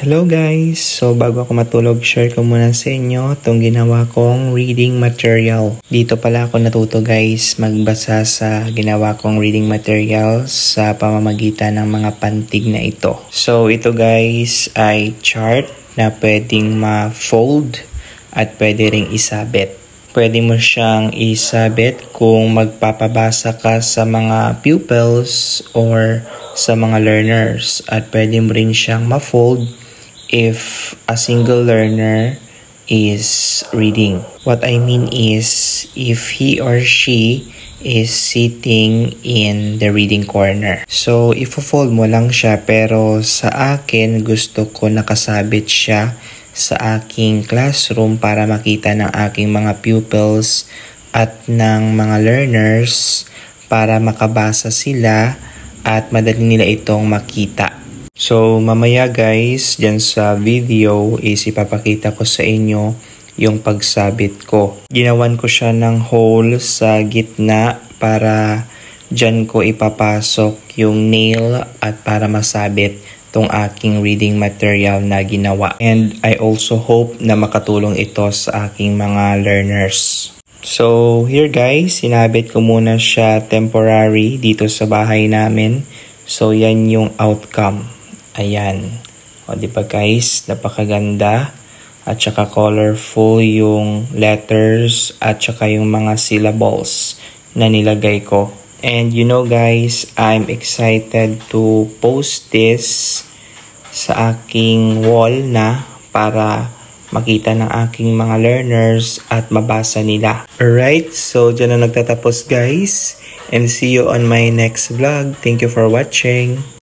Hello guys! So bago ako matulog, share ko muna sa inyo itong ginawa kong reading material. Dito pala ako natuto guys magbasa sa ginawa kong reading material sa pamamagitan ng mga pantig na ito. So ito guys ay chart na pwedeng ma-fold at pwede ring isabit. Pwede mo siyang isabit kung magpapabasa ka sa mga pupils or sa mga learners. At pwede mo rin siyang ma-fold if a single learner is reading. What I mean is if he or she is sitting in the reading corner. So, ifo-fold mo lang siya pero sa akin gusto ko nakasabit siya sa aking classroom para makita ng aking mga pupils at ng mga learners para makabasa sila at madali nila itong makita. So mamaya guys, dyan sa video is ipapakita ko sa inyo yung pagsabit ko. Ginawan ko siya ng hole sa gitna para dyan ko ipapasok yung nail at para masabit tong aking reading material na ginawa. And I also hope na makatulong ito sa aking mga learners. So here guys, sinabit ko muna siya temporary dito sa bahay namin. So yan yung outcome. Ayan. O diba guys, napakaganda. At saka colorful yung letters at saka yung mga syllables na nilagay ko. And you know guys, I'm excited to post this sa aking wall na para makita ng aking mga learners at mabasa nila. Alright, so dyan na nagtatapos guys. And see you on my next vlog. Thank you for watching.